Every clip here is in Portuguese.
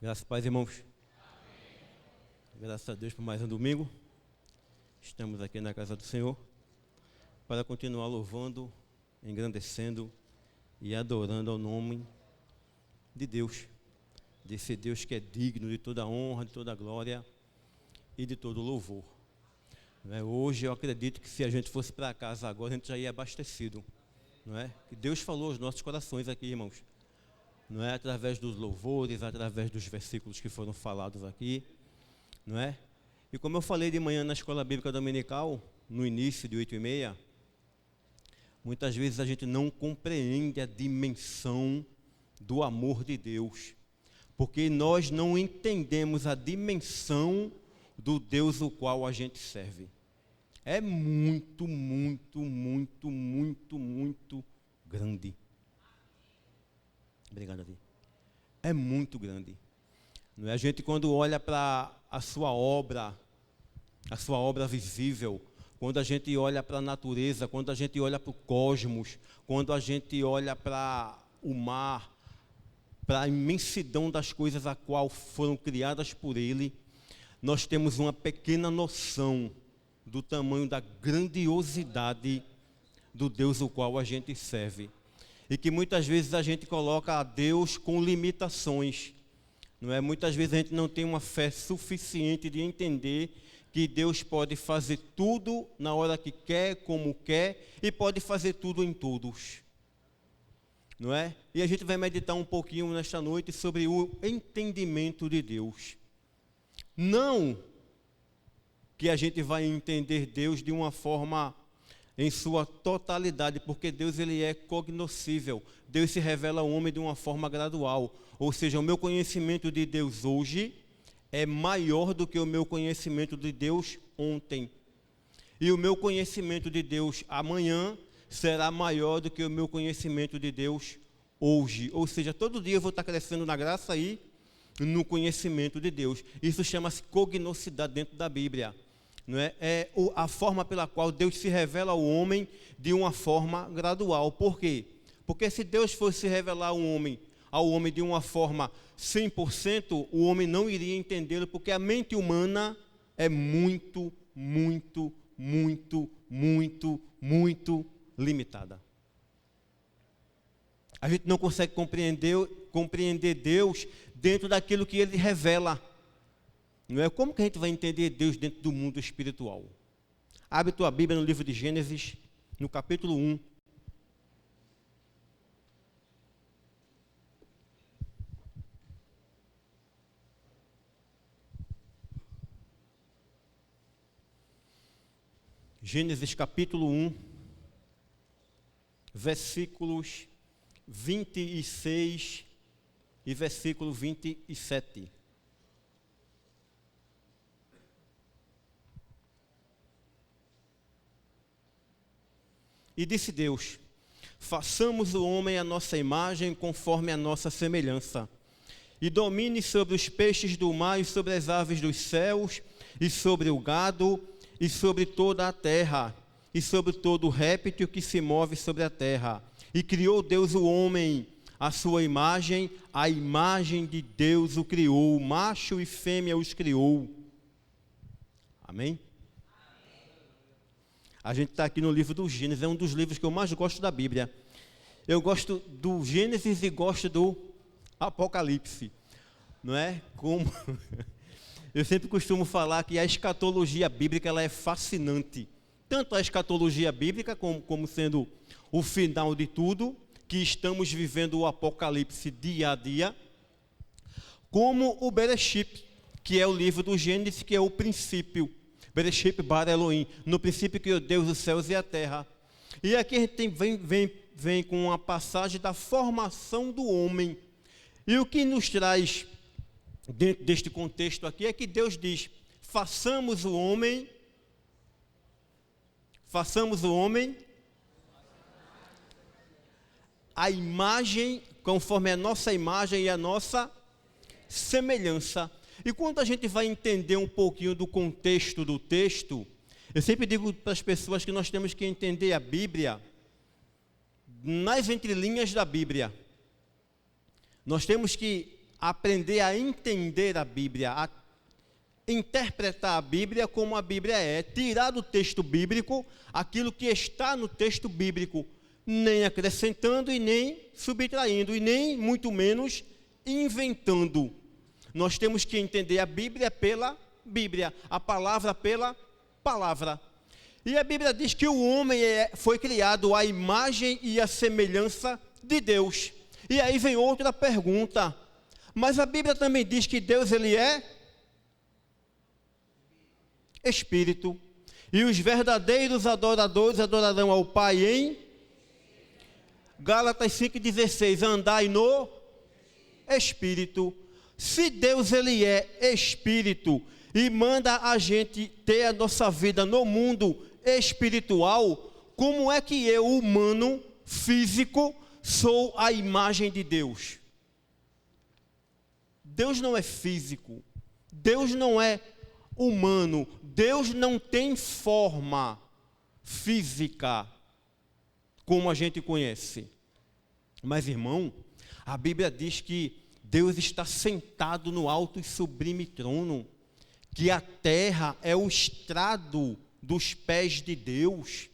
Graças a Paz, irmãos. Graças a Deus por mais um domingo. Estamos aqui na casa do Senhor para continuar louvando, engrandecendo e adorando ao nome de Deus, desse Deus que é digno de toda honra, de toda glória e de todo louvor. Hoje eu acredito que se a gente fosse para casa agora, a gente já ia abastecido, não é? Que Deus falou aos nossos corações aqui, irmãos. Não é? Através dos louvores, através dos versículos que foram falados aqui, não é? E como eu falei de manhã na escola bíblica dominical, no início de 8h30, muitas vezes a gente não compreende a dimensão do amor de Deus, porque nós não entendemos a dimensão do Deus o qual a gente serve. É muito, muito, muito, muito, muito grande. Obrigado, Adi. É muito grande. Não é? A gente, quando olha para a sua obra visível, quando a gente olha para a natureza, quando a gente olha para o cosmos, quando a gente olha para o mar, para a imensidão das coisas a qual foram criadas por Ele, nós temos uma pequena noção do tamanho da grandiosidade do Deus o qual a gente serve. E que muitas vezes a gente coloca a Deus com limitações, não é? Muitas vezes a gente não tem uma fé suficiente de entender que Deus pode fazer tudo na hora que quer, como quer, e pode fazer tudo em todos, não é? E a gente vai meditar um pouquinho nesta noite sobre o entendimento de Deus. Não que a gente vai entender Deus de uma forma em sua totalidade, porque Deus ele é cognoscível. Deus se revela ao homem de uma forma gradual. Ou seja, o meu conhecimento de Deus hoje é maior do que o meu conhecimento de Deus ontem. E o meu conhecimento de Deus amanhã será maior do que o meu conhecimento de Deus hoje. Ou seja, todo dia eu vou estar crescendo na graça e no conhecimento de Deus. Isso chama-se cognosidade dentro da Bíblia. Não é? É a forma pela qual Deus se revela ao homem de uma forma gradual. Por quê? Porque se Deus fosse se revelar ao homem de uma forma 100%, o homem não iria entendê-lo, porque a mente humana é muito, muito, muito, muito, muito limitada. A gente não consegue compreender Deus dentro daquilo que Ele revela. Não é? Como que a gente vai entender Deus dentro do mundo espiritual? Abre tua Bíblia no livro de Gênesis, no capítulo 1. Gênesis capítulo 1, versículos 26 e versículo 27. E disse Deus: façamos o homem à nossa imagem, conforme a nossa semelhança, e domine sobre os peixes do mar, e sobre as aves dos céus, e sobre o gado, e sobre toda a terra, e sobre todo réptil que se move sobre a terra. E criou Deus o homem, à sua imagem, a imagem de Deus o criou, macho e fêmea os criou. Amém? A gente está aqui no livro do Gênesis, é um dos livros que eu mais gosto da Bíblia. Eu gosto do Gênesis e gosto do Apocalipse, não é? Como eu sempre costumo falar que a escatologia bíblica ela é fascinante. Tanto a escatologia bíblica como sendo o final de tudo, que estamos vivendo o Apocalipse dia a dia, como o Bereshit, que é o livro do Gênesis, que é o princípio. Bereshit bara Elohim, no princípio criou Deus os céus e a terra. E aqui a gente vem com uma passagem da formação do homem. E o que nos traz dentro deste contexto aqui é que Deus diz: façamos o homem a imagem, conforme a nossa imagem e a nossa semelhança. E quando a gente vai entender um pouquinho do contexto do texto, eu sempre digo para as pessoas que nós temos que entender a Bíblia nas entrelinhas da Bíblia. Nós temos que aprender a entender a Bíblia, a interpretar a Bíblia como a Bíblia é, tirar do texto bíblico aquilo que está no texto bíblico, nem acrescentando e nem subtraindo, e nem muito menos inventando. Nós temos que entender a Bíblia pela Bíblia, a palavra pela palavra. E a Bíblia diz que o homem foi criado à imagem e à semelhança de Deus. E aí vem outra pergunta, mas a Bíblia também diz que Deus ele é Espírito, e os verdadeiros adoradores adorarão ao Pai em Gálatas 5,16, andai no Espírito. Se Deus ele é Espírito e manda a gente ter a nossa vida no mundo espiritual, como é que eu, humano, físico, sou a imagem de Deus? Deus não é físico, Deus não é humano, Deus não tem forma física como a gente conhece. Mas, irmão, a Bíblia diz que Deus está sentado no alto e sublime trono, que a terra é o estrado dos pés de Deus,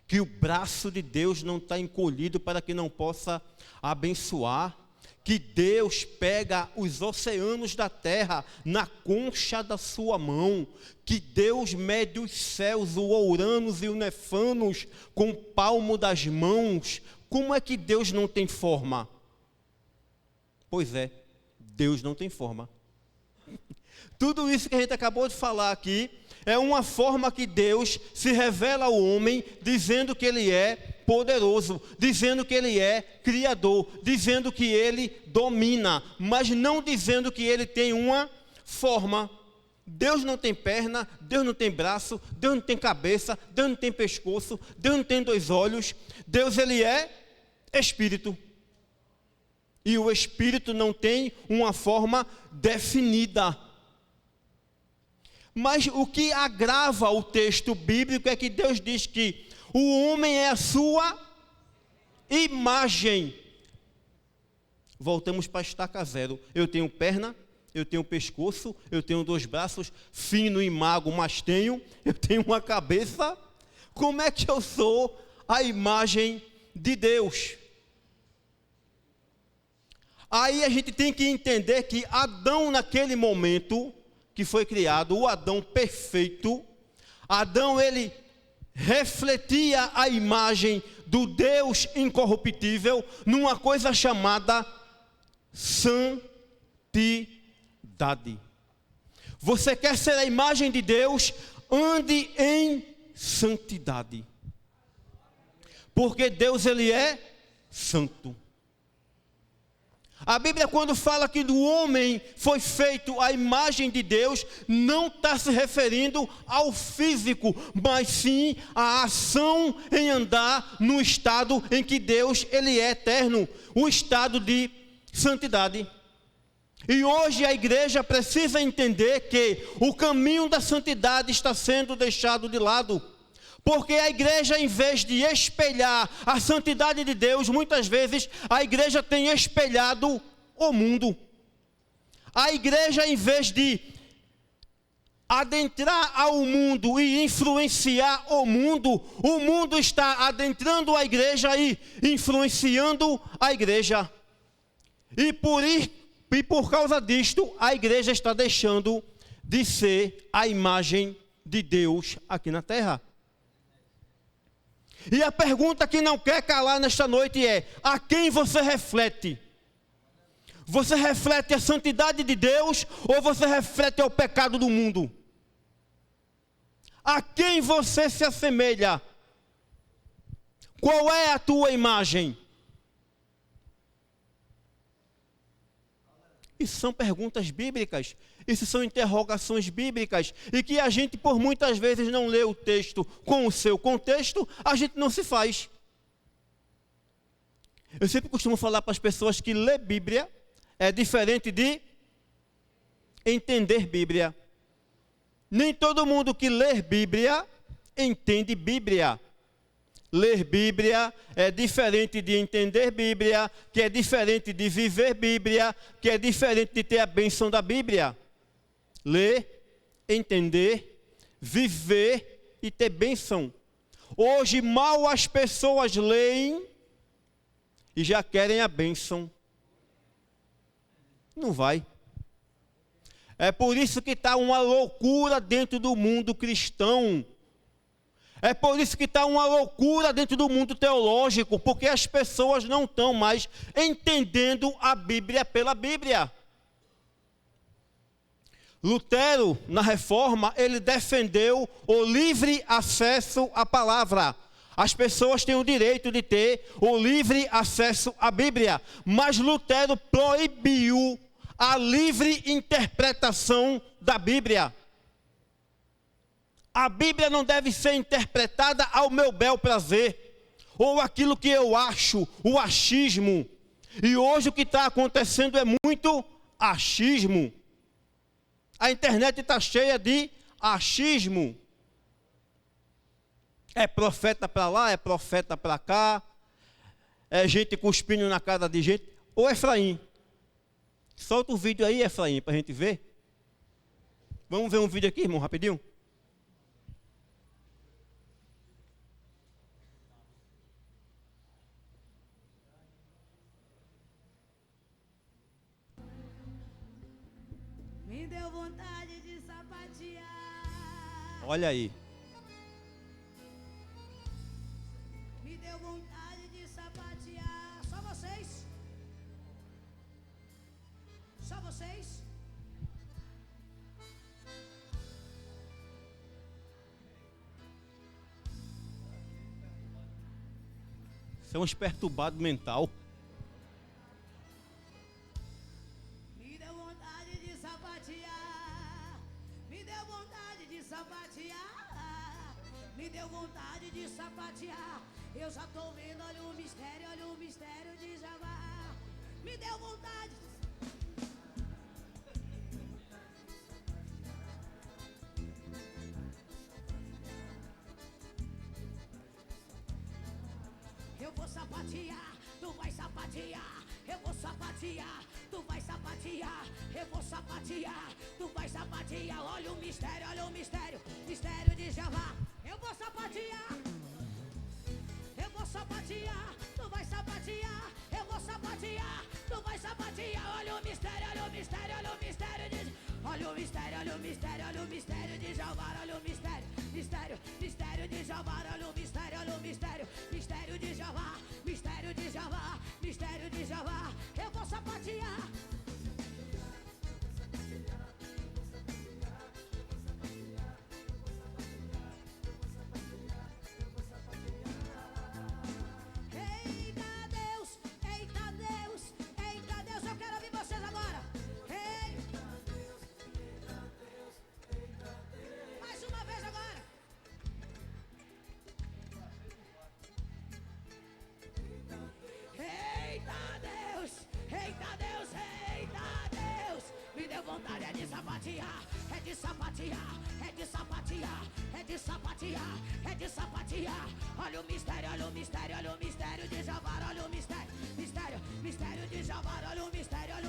que o braço de Deus não está encolhido para que não possa abençoar, que Deus pega os oceanos da terra na concha da sua mão, que Deus mede os céus, o Ouranos e o Nefanos com o palmo das mãos. Como é que Deus não tem forma? Pois é, Deus não tem forma. Tudo isso que a gente acabou de falar aqui é uma forma que Deus se revela ao homem, dizendo que Ele é poderoso, dizendo que Ele é criador, dizendo que Ele domina, mas não dizendo que Ele tem uma forma. Deus não tem perna, Deus não tem braço, Deus não tem cabeça, Deus não tem pescoço, Deus não tem dois olhos. Deus ele é Espírito. E o Espírito não tem uma forma definida. Mas o que agrava o texto bíblico é que Deus diz que o homem é a sua imagem. Voltamos para a estaca zero. Eu tenho perna, eu tenho pescoço, eu tenho dois braços, fino e magro, mas eu tenho uma cabeça. Como é que eu sou a imagem de Deus? Aí a gente tem que entender que Adão, naquele momento que foi criado, o Adão perfeito, Adão ele refletia a imagem do Deus incorruptível numa coisa chamada santidade. Você quer ser a imagem de Deus? Ande em santidade. Porque Deus ele é santo. A Bíblia, quando fala que do homem foi feito a imagem de Deus, não está se referindo ao físico, mas sim à ação em andar no estado em que Deus ele é eterno, o estado de santidade. E hoje a igreja precisa entender que o caminho da santidade está sendo deixado de lado. Porque a igreja, em vez de espelhar a santidade de Deus, muitas vezes a igreja tem espelhado o mundo. A igreja, em vez de adentrar ao mundo e influenciar o mundo está adentrando a igreja e influenciando a igreja. E por causa disto, a igreja está deixando de ser a imagem de Deus aqui na terra. E a pergunta que não quer calar nesta noite é: a quem você reflete? Você reflete a santidade de Deus ou você reflete ao pecado do mundo? A quem você se assemelha? Qual é a tua imagem? Isso são perguntas bíblicas, isso são interrogações bíblicas, e que a gente por muitas vezes não lê o texto com o seu contexto, a gente não se faz. Eu sempre costumo falar para as pessoas que ler Bíblia é diferente de entender Bíblia. Nem todo mundo que lê Bíblia entende Bíblia. Ler Bíblia é diferente de entender Bíblia, que é diferente de viver Bíblia, que é diferente de ter a bênção da Bíblia. Ler, entender, viver e ter bênção. Hoje, mal as pessoas leem e já querem a bênção. Não vai. É por isso que está uma loucura dentro do mundo cristão. É por isso que está uma loucura dentro do mundo teológico, porque as pessoas não estão mais entendendo a Bíblia pela Bíblia. Lutero, na Reforma, ele defendeu o livre acesso à palavra. As pessoas têm o direito de ter o livre acesso à Bíblia, mas Lutero proibiu a livre interpretação da Bíblia. A Bíblia não deve ser interpretada ao meu bel prazer, ou aquilo que eu acho, o achismo. E hoje o que está acontecendo é muito achismo. A internet está cheia de achismo. É profeta para lá, é profeta para cá, é gente cuspindo na cara de gente. Ô Efraim, solta o vídeo aí, Efraim, para a gente ver. Vamos ver um vídeo aqui, irmão, rapidinho. Me deu vontade de sapatear. Olha aí. Me deu vontade de sapatear. Só vocês? Só vocês? São uns perturbados mental. Me deu vontade de sapatear. Me deu vontade de sapatear. Me deu vontade de sapatear. Eu já tô vendo, olha o mistério de Javá. Me deu vontade. Eu vou sapatear, tu vai sapatear. Eu vou sapatear, tu vai sapatear. Eu vou sapatear, tu vai sapatear. Olha o mistério de Javá. Eu vou sapatear, eu vou sapatear, tu vai sapatear. Eu vou sapatear, tu vai sapatear. Olha o mistério de olha o mistério de Javá. Olha o mistério de Javá. Olha o mistério de Javá. Mistério de Javá. Eu vou sapatear. Eita Deus, eu quero ouvir vocês agora. Mais uma vez agora. Eita Deus, me deu vontade de sapatear, de sapatear. Olha o mistério de Javá, olha o mistério de Javá, olha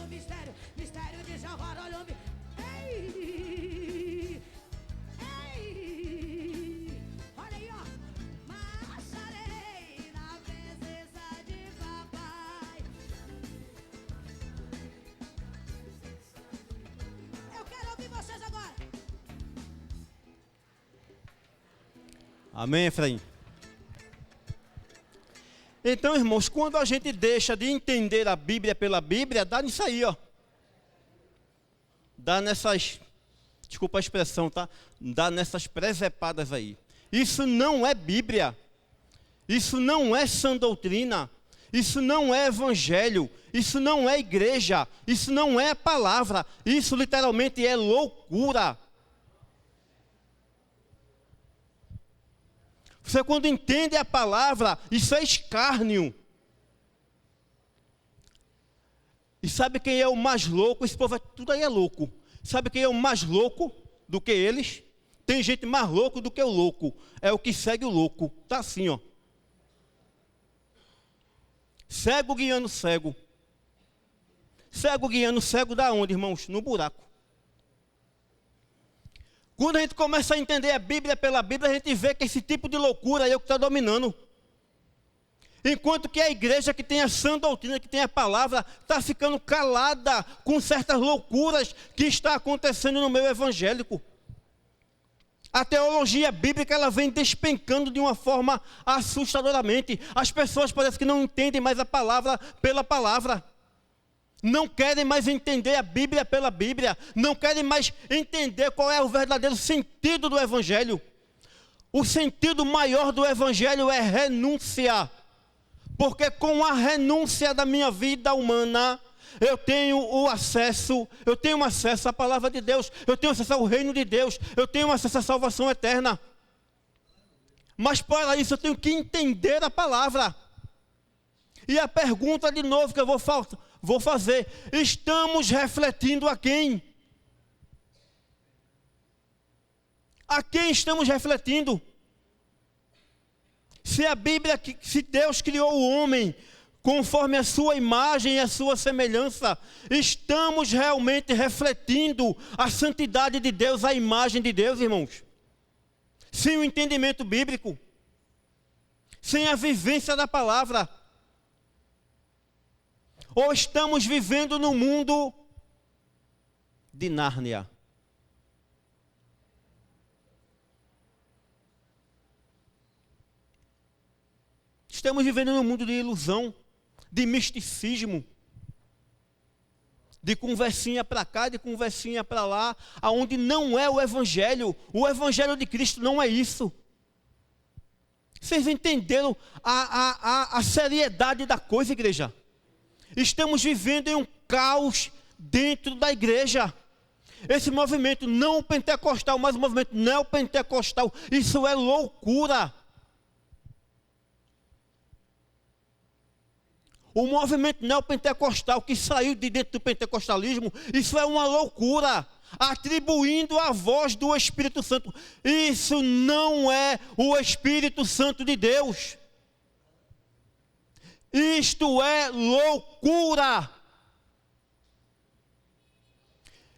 o mistério de Javá, olha o Ei! Olha aí, ó. Marcharei na presença de papai. Eu quero ouvir vocês agora. Amém, Efraim? Então, irmãos, quando a gente deixa de entender a Bíblia pela Bíblia, dá nisso aí, ó. Dá nessas, desculpa a expressão, tá? Dá nessas presepadas aí. Isso não é Bíblia. Isso não é sã doutrina. Isso não é evangelho. Isso não é igreja. Isso não é palavra. Isso literalmente é loucura. Você quando entende a palavra, isso é escárnio. E sabe quem é o mais louco? Esse povo, tudo aí é louco. Sabe quem é o mais louco do que eles? Tem gente mais louco do que o louco. É o que segue o louco. Tá assim, ó. Cego guiando cego. Cego guiando cego da onde, irmãos? No buraco. Quando a gente começa a entender a Bíblia pela Bíblia, a gente vê que esse tipo de loucura é o que está dominando. Enquanto que a igreja que tem a sã doutrina, que tem a palavra, está ficando calada com certas loucuras que está acontecendo no meio evangélico. A teologia bíblica, ela vem despencando de uma forma assustadoramente. As pessoas parecem que não entendem mais a palavra pela palavra. Não querem mais entender a Bíblia pela Bíblia. Não querem mais entender qual é o verdadeiro sentido do Evangelho. O sentido maior do Evangelho é renúncia. Porque com a renúncia da minha vida humana, eu tenho acesso à palavra de Deus, eu tenho acesso ao reino de Deus, eu tenho acesso à salvação eterna. Mas para isso eu tenho que entender a palavra. E a pergunta de novo que eu vou fazer: estamos refletindo a quem? A quem estamos refletindo? Se Deus criou o homem conforme a sua imagem e a sua semelhança, estamos realmente refletindo a santidade de Deus, a imagem de Deus, irmãos? Sem o entendimento bíblico, sem a vivência da palavra. Ou estamos vivendo no mundo de Nárnia? Estamos vivendo num mundo de ilusão, de misticismo, de conversinha para cá, de conversinha para lá, aonde não é o Evangelho. O Evangelho de Cristo não é isso. Vocês entenderam a seriedade da coisa, igreja? Estamos vivendo em um caos dentro da igreja. Esse movimento não pentecostal, mas o movimento neopentecostal, isso é loucura. O movimento neopentecostal que saiu de dentro do pentecostalismo, isso é uma loucura, atribuindo a voz do Espírito Santo. Isso não é o Espírito Santo de Deus. Isto é loucura.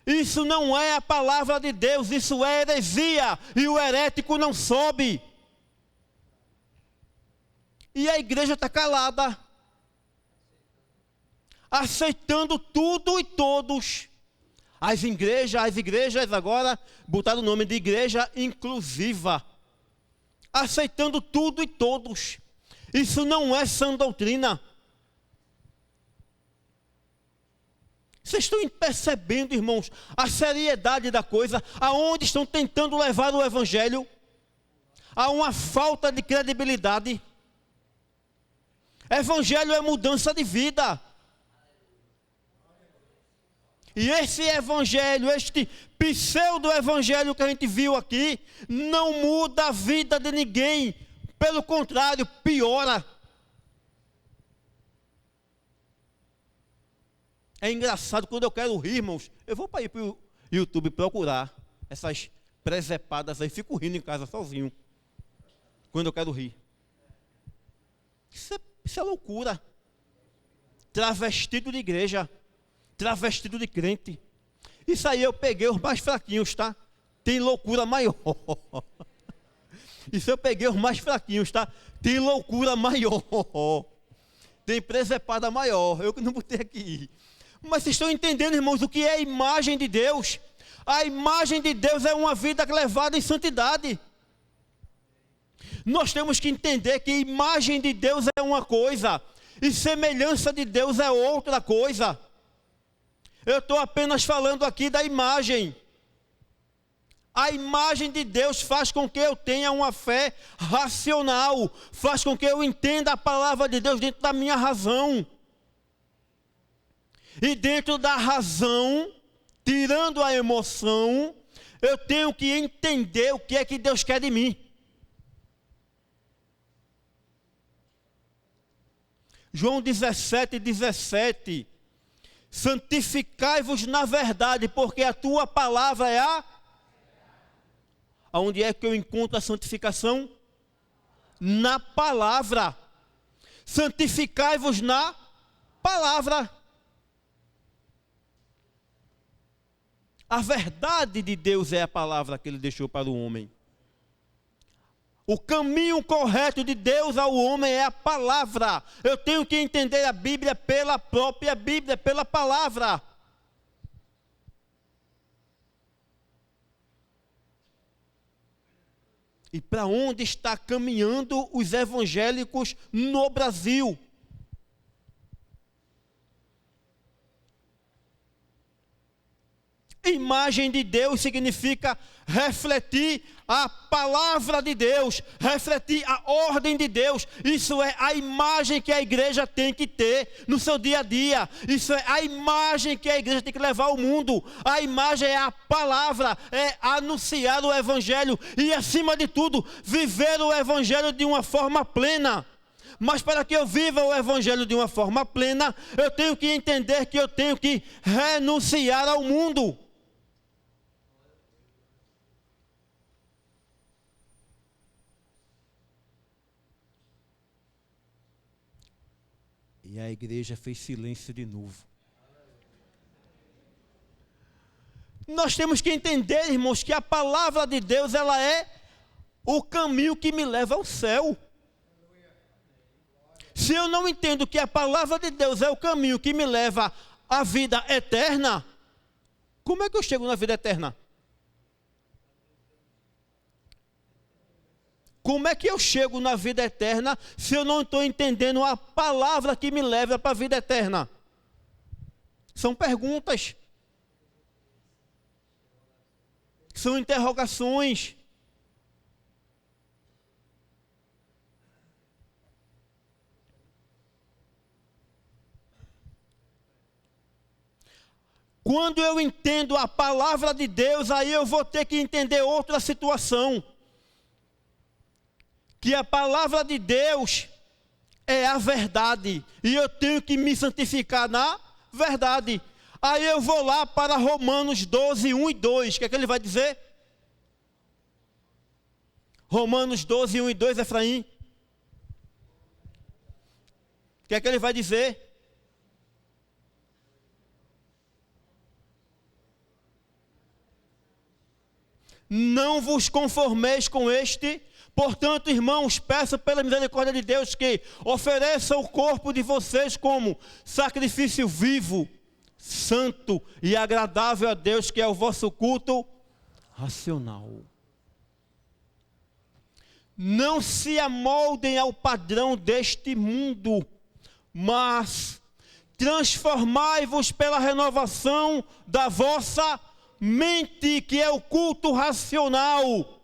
Isso não é a palavra de Deus, isso é heresia, e o herético não sobe. E a igreja está calada, aceitando tudo e todos. As igrejas agora botaram o nome de igreja inclusiva, aceitando tudo e todos. Isso não é sã doutrina. Vocês estão percebendo, irmãos, a seriedade da coisa, aonde estão tentando levar o Evangelho? Há uma falta de credibilidade. Evangelho é mudança de vida. E esse evangelho, este pseudo-evangelho que a gente viu aqui, não muda a vida de ninguém. Pelo contrário, piora. É engraçado, quando eu quero rir, irmãos, eu vou para ir para o YouTube procurar essas presepadas aí, fico rindo em casa sozinho, quando eu quero rir. Isso é loucura. Travestido de igreja, travestido de crente. Isso aí eu peguei os mais fraquinhos, tá? Tem loucura maior. Isso eu peguei os mais fraquinhos, tá? Tem loucura maior. Tem presepada maior. Eu que não botei aqui. Mas vocês estão entendendo, irmãos, o que é a imagem de Deus? A imagem de Deus é uma vida levada em santidade. Nós temos que entender que imagem de Deus é uma coisa e semelhança de Deus é outra coisa. Eu estou apenas falando aqui da imagem. A imagem de Deus faz com que eu tenha uma fé racional, faz com que eu entenda a palavra de Deus dentro da minha razão. E dentro da razão, tirando a emoção, eu tenho que entender o que é que Deus quer de mim. João 17:17. Santificai-vos na verdade, porque a tua palavra é a... Aonde é que eu encontro a santificação? Na palavra. santificai-vos na palavra. A verdade de Deus é a palavra que ele deixou para o homem. O caminho correto de Deus ao homem é a palavra. Eu tenho que entender a Bíblia pela própria Bíblia, pela palavra. E para onde está caminhando os evangélicos no Brasil? Imagem de Deus significa refletir a palavra de Deus, refletir a ordem de Deus. Isso é a imagem que a igreja tem que ter no seu dia a dia. Isso é a imagem que a igreja tem que levar ao mundo. A imagem é a palavra, é anunciar o evangelho e, acima de tudo, viver o evangelho de uma forma plena. Mas para que eu viva o evangelho de uma forma plena, eu tenho que entender que eu tenho que renunciar ao mundo. E a igreja fez silêncio de novo. Nós temos que entender, irmãos, que a palavra de Deus, ela é o caminho que me leva ao céu. Se eu não entendo que a palavra de Deus é o caminho que me leva à vida eterna, como é que eu chego na vida eterna? Como é que eu chego na vida eterna se eu não estou entendendo a palavra que me leva para a vida eterna? São perguntas. São interrogações. Quando eu entendo a palavra de Deus, aí eu vou ter que entender outra situação. Que a palavra de Deus é a verdade, e eu tenho que me santificar na verdade. Aí eu vou lá para Romanos 12, 1 e 2, o que é que ele vai dizer? Romanos 12, 1 e 2, Efraim. O que é que ele vai dizer? Não vos conformeis com este. Portanto, irmãos, peço pela misericórdia de Deus que ofereçam o corpo de vocês como sacrifício vivo, santo e agradável a Deus, que é o vosso culto racional. Não se amoldem ao padrão deste mundo, mas transformai-vos pela renovação da vossa mente, que é o culto racional,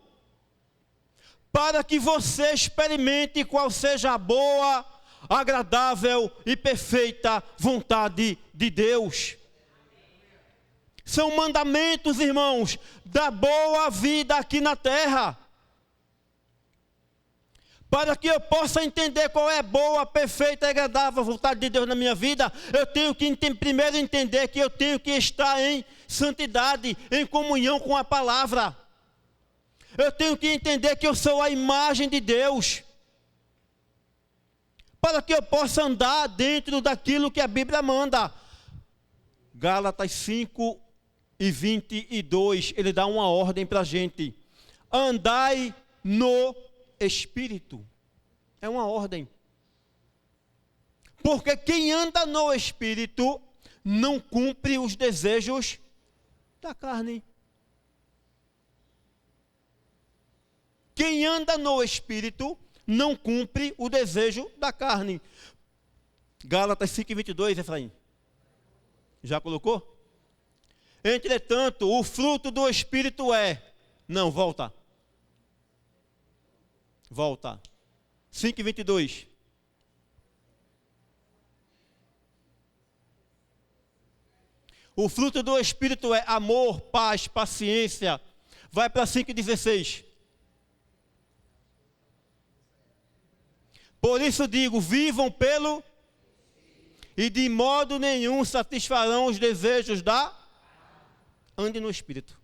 para que você experimente qual seja a boa, agradável e perfeita vontade de Deus. São mandamentos, irmãos, da boa vida aqui na terra. Para que eu possa entender qual é a boa, perfeita e agradável vontade de Deus na minha vida, eu tenho que primeiro entender que eu tenho que estar em santidade, em comunhão com a palavra. Eu tenho que entender que eu sou a imagem de Deus, para que eu possa andar dentro daquilo que a Bíblia manda. Gálatas 5 e 22, ele dá uma ordem para a gente: andai no Espírito. É uma ordem. Porque quem anda no Espírito não cumpre os desejos da carne. Quem anda no Espírito não cumpre o desejo da carne. Gálatas 5:22, Efraim. Já colocou? Entretanto, o fruto do Espírito é... Não, volta. Volta. 5:22. O fruto do Espírito é amor, paz, paciência. Vai para 5:16. Por isso digo, vivam pelo... E de modo nenhum satisfarão os desejos da... Ande no Espírito.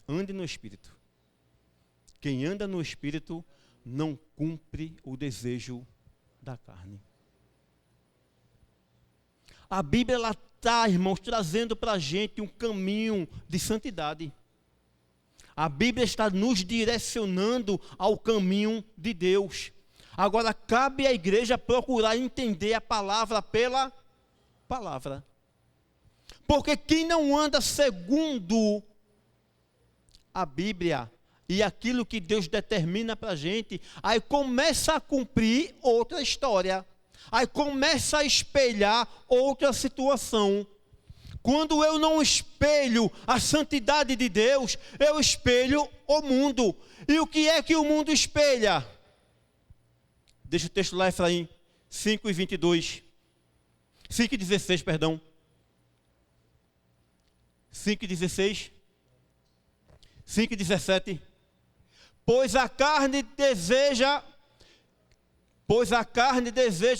Ande no Espírito. Quem anda no Espírito não cumpre o desejo da carne. A Bíblia está, irmãos, trazendo para a gente um caminho de santidade. A Bíblia está nos direcionando ao caminho de Deus. Agora, cabe à igreja procurar entender a palavra pela palavra. Porque quem não anda segundo a Bíblia e aquilo que Deus determina para a gente, aí começa a cumprir outra história. Aí começa a espelhar outra situação. Quando eu não espelho a santidade de Deus, eu espelho o mundo. E o que é que o mundo espelha? Deixa o texto lá, Efraim, 5:22. 5:16, perdão. 5:16. 5:17. Pois a carne deseja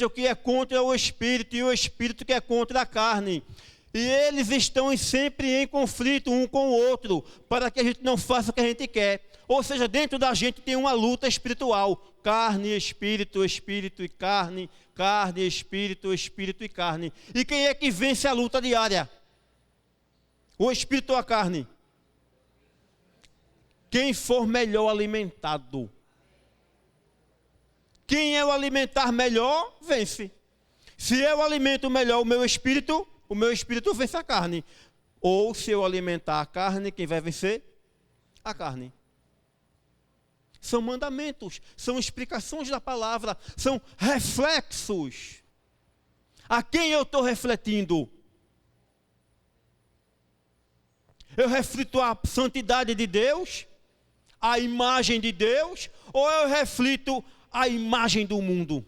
o que é contra o Espírito, e o Espírito que é contra a carne. E eles estão sempre em conflito um com o outro, para que a gente não faça o que a gente quer. Ou seja, dentro da gente tem uma luta espiritual. Carne, espírito, espírito e carne. Carne, espírito, espírito e carne. E quem é que vence a luta diária? O espírito ou a carne? Quem for melhor alimentado. Quem eu alimentar melhor, vence. Se eu alimento melhor o meu espírito vence a carne. Ou se eu alimentar a carne, quem vai vencer? A carne. São mandamentos, são explicações da palavra, são reflexos. A quem eu estou refletindo? Eu reflito a santidade de Deus, a imagem de Deus, ou eu reflito a imagem do mundo?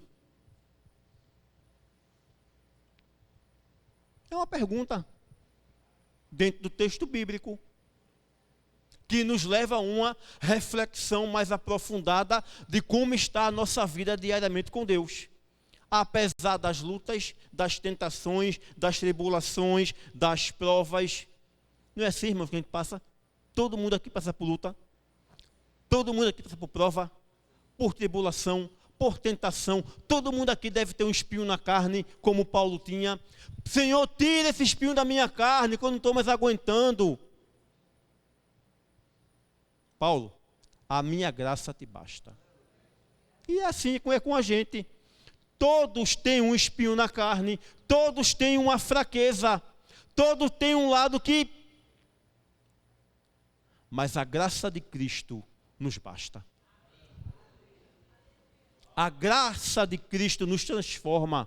É uma pergunta dentro do texto bíblico que nos leva a uma reflexão mais aprofundada de como está a nossa vida diariamente com Deus. Apesar das lutas, das tentações, das tribulações, das provas. Não é assim, irmãos, que a gente passa? Todo mundo aqui passa por luta. Todo mundo aqui passa por prova, por tribulação, por tentação. Todo mundo aqui deve ter um espinho na carne, como Paulo tinha. Senhor, tira esse espinho da minha carne, que eu não estou mais aguentando. Paulo, a minha graça te basta. E é assim é com a gente. Todos têm um espinho na carne, todos têm uma fraqueza, todos têm um lado que... Mas a graça de Cristo nos basta. A graça de Cristo nos transforma.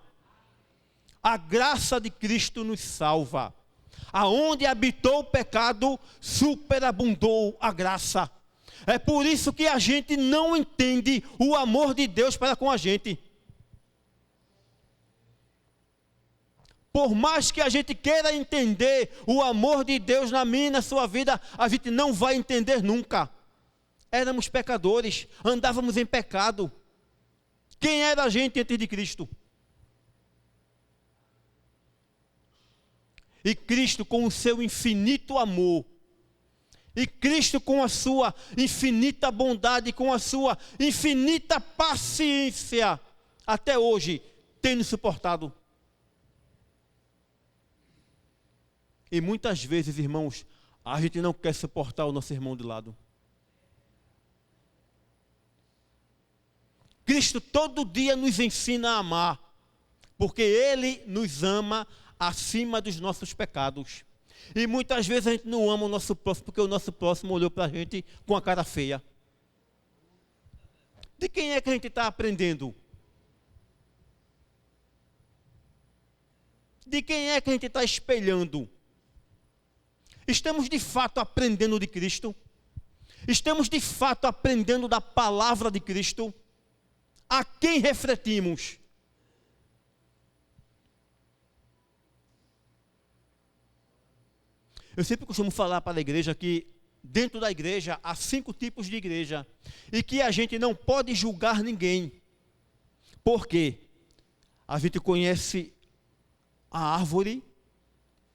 A graça de Cristo nos salva. Aonde habitou o pecado, superabundou a graça. É por isso que a gente não entende o amor de Deus para com a gente. Por mais que a gente queira entender o amor de Deus na minha e na sua vida, a gente não vai entender nunca. Éramos pecadores, andávamos em pecado. Quem era a gente antes de Cristo? E Cristo, com o seu infinito amor, e Cristo, com a sua infinita bondade, com a sua infinita paciência, até hoje, tem nos suportado. E muitas vezes, irmãos, a gente não quer suportar o nosso irmão de lado. Cristo todo dia nos ensina a amar, porque Ele nos ama acima dos nossos pecados. E muitas vezes a gente não ama o nosso próximo, porque o nosso próximo olhou para a gente com a cara feia. De quem é que a gente está aprendendo? De quem é que a gente está espelhando? Estamos de fato aprendendo de Cristo? Estamos de fato aprendendo da palavra de Cristo? A quem refletimos? Eu sempre costumo falar para a igreja que dentro da igreja há 5 tipos de igreja e que a gente não pode julgar ninguém. Por quê? A gente conhece a árvore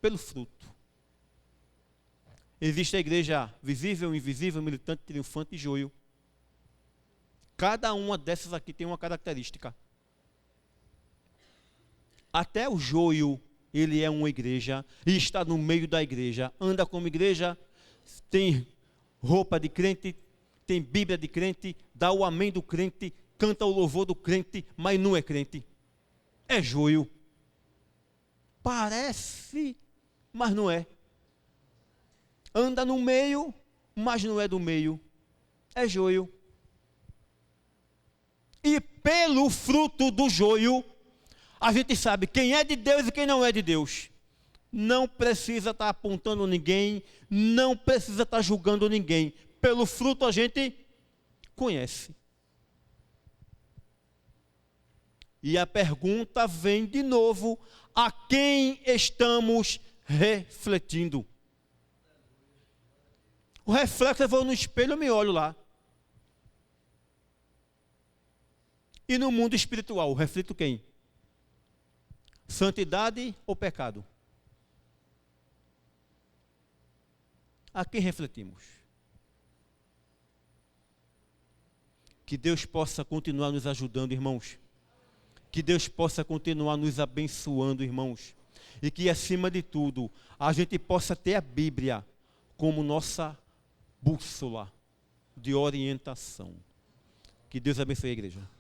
pelo fruto. Existe a igreja visível, invisível, militante, triunfante e joio. Cada uma dessas aqui tem uma característica. Até o joio, ele é uma igreja e está no meio da igreja. Anda como igreja, tem roupa de crente, tem Bíblia de crente, dá o amém do crente, canta o louvor do crente, mas não é crente. É joio. Parece, mas não é. Anda no meio, mas não é do meio. É joio. E pelo fruto do joio, a gente sabe quem é de Deus e quem não é de Deus. Não precisa estar apontando ninguém, não precisa estar julgando ninguém. Pelo fruto a gente conhece. E a pergunta vem de novo: a quem estamos refletindo? O reflexo, eu vou no espelho, eu me olho lá. E no mundo espiritual, eu reflito quem? Santidade ou pecado? A quem refletimos? Que Deus possa continuar nos ajudando, irmãos. Que Deus possa continuar nos abençoando, irmãos. E que, acima de tudo, a gente possa ter a Bíblia como nossa bússola de orientação. Que Deus abençoe a igreja.